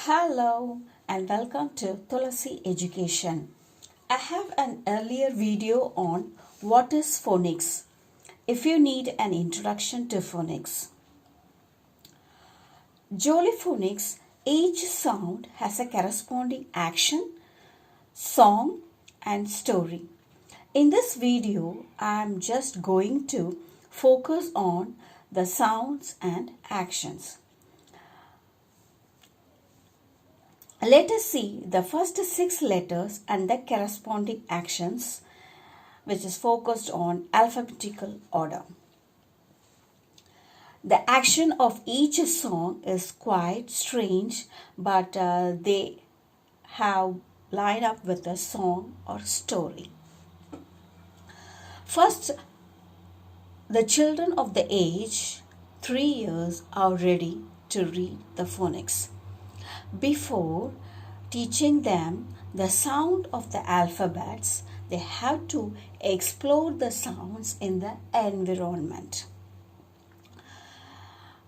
Hello and welcome to Tulasi Education. I have an earlier video on what is phonics. If you need an introduction to phonics. Jolly phonics, each sound has a corresponding action, song and story. In this video, I am just going to focus on the sounds and actions. Let us see the first 6 letters and the corresponding actions, which is focused on alphabetical order. The action of each song is quite strange, but they have lined up with a song or story. First, the children of the age 3 years are ready to read the phonics. Before teaching them the sound of the alphabets, they have to explore the sounds in the environment.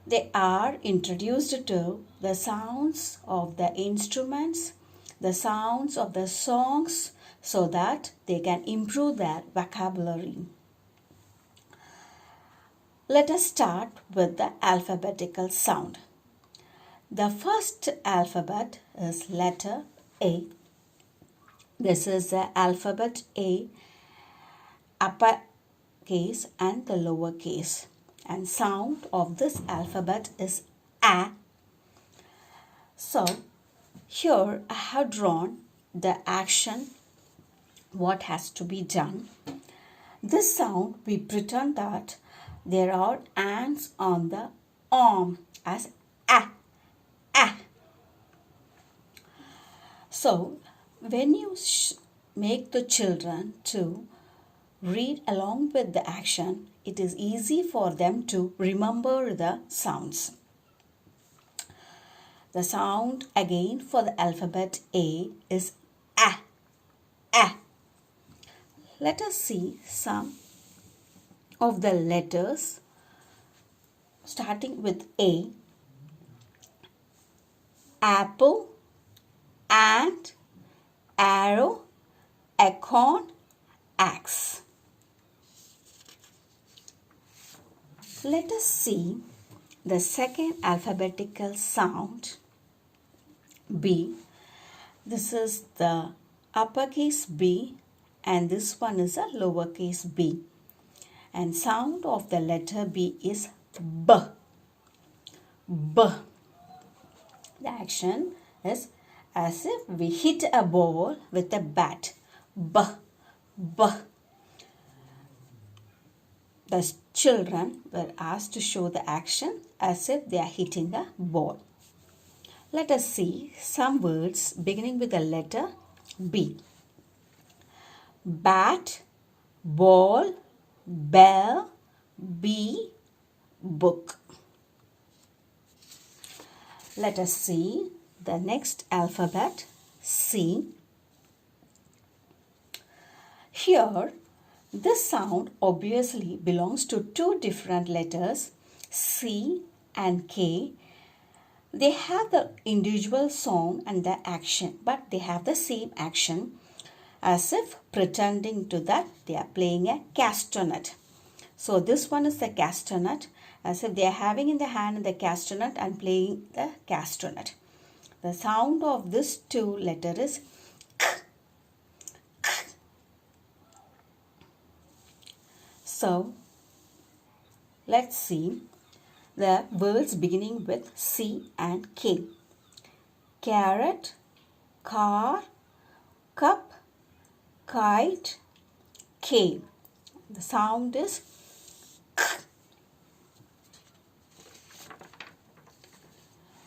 They are introduced to the sounds of the instruments, the sounds of the songs, so that they can improve their vocabulary. Let us start with the alphabetical sound. The first alphabet is letter A. This is the alphabet A, uppercase and the lowercase. And sound of this alphabet is A. So, here I have drawn the action, what has to be done. This sound, we pretend that there are ants on the arm as A. So, when you make the children to read along with the action, it is easy for them to remember the sounds. The sound again for the alphabet A is A. Let us see some of the letters starting with A. Apple, ant, arrow, acorn, axe. Let us see the second alphabetical sound, B. This is the uppercase B and this one is a lowercase b. And sound of the letter B is B. B. The action is as if we hit a ball with a bat. B. The children were asked to show the action as if they are hitting a ball. Let us see some words beginning with the letter B. Bat, ball, bell, bee, book. Let us see the next alphabet, C. Here, this sound obviously belongs to two different letters, C and K. They have the individual song and the action, but they have the same action, as if pretending to that they are playing a castanet. So this one is the castanet, as if they are having in the hand the castanet and playing the castanet. The sound of this two letter is K. So, let's see the words beginning with C and K. Carrot, car, cup, kite, cave. The sound is K.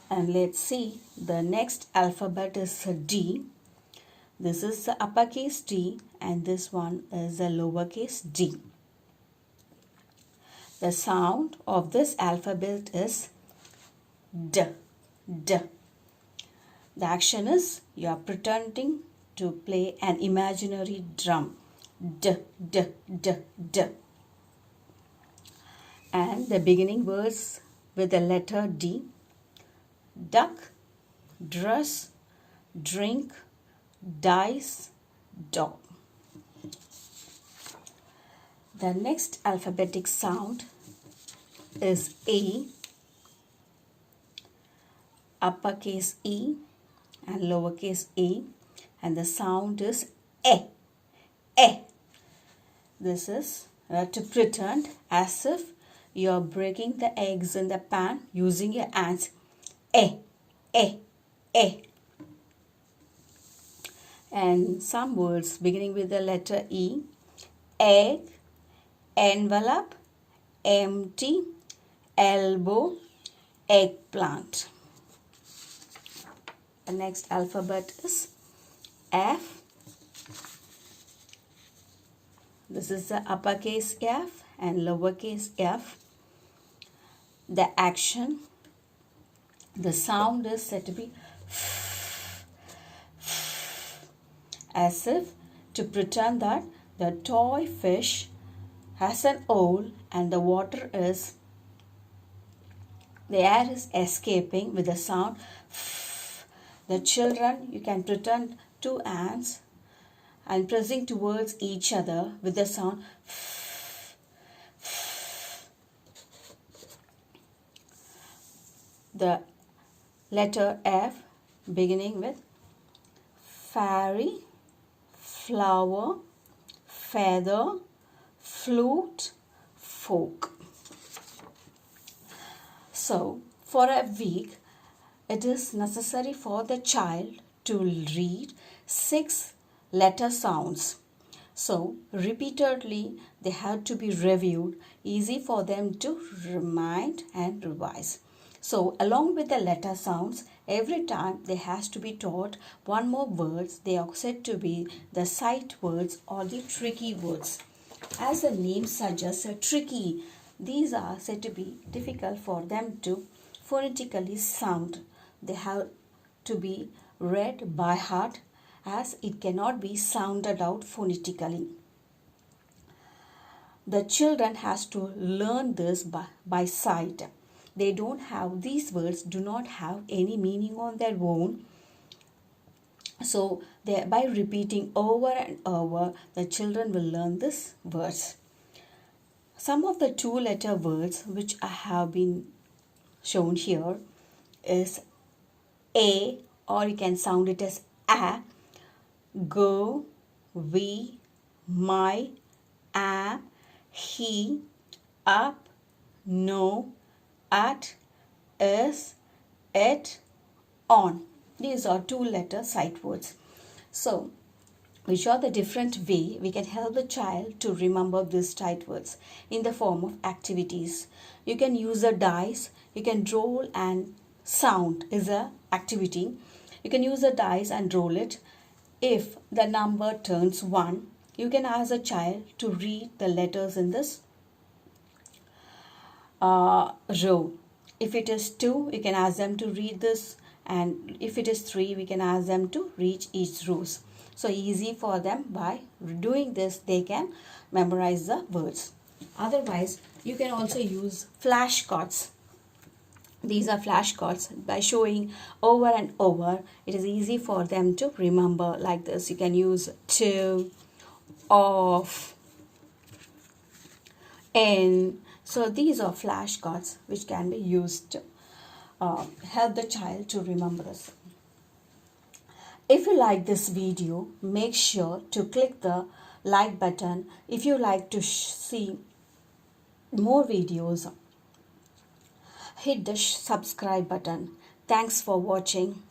And let's see the next alphabet is D. This is the uppercase D and this one is the lowercase d. The sound of this alphabet is D. The action is you are pretending to play an imaginary drum. D. And the beginning words with the letter D. Duck, dress, drink, dice, dog. The next alphabetic sound is A, uppercase E and lowercase a, and the sound is E. E. This is to pretend as if you are breaking the eggs in the pan using your hands. E. E. E. And some words beginning with the letter E: egg, envelope, empty, elbow, eggplant. The next alphabet is F. This is the uppercase F and lowercase f. The action, the sound is said to be as if to pretend that the toy fish has an hole and the water is, the air is escaping with the sound. The children, you can pretend two hands and pressing towards each other with the sound. The letter F beginning with fairy, flower, feather, flute, fork. So, for a week, it is necessary for the child to read 6 letter sounds. So, repeatedly they have to be reviewed, easy for them to remind and revise. So, along with the letter sounds, every time they has to be taught one more words. They are said to be the sight words or the tricky words. As the name suggests, tricky, these are said to be difficult for them to phonetically sound. They have to be read by heart as it cannot be sounded out phonetically. The children has to learn this by sight. They don't have, these words do not have any meaning on their own. So by repeating over and over, the children will learn these words. Some of the 2-letter words which I have been shown here is A, or you can sound it as A, go, we, my, am, he, up, no, at, is, it, on. These are 2-letter sight words. So, which are the different way we can help the child to remember these sight words in the form of activities. You can use a dice, you can roll and sound is a activity. You can use a dice and roll it. If the number turns 1, you can ask a child to read the letters in this row. If it is 2, you can ask them to read this, and if it is 3, we can ask them to read each rows. So easy for them. By doing this, they can memorize the words. Otherwise, you can also use flashcards. These are flashcards. By showing over and over, it is easy for them to remember like this. You can use to, off, in. So these are flashcards which can be used to help the child to remember this. If you like this video, make sure to click the like button. If you like to see more videos, hit the subscribe button. Thanks for watching.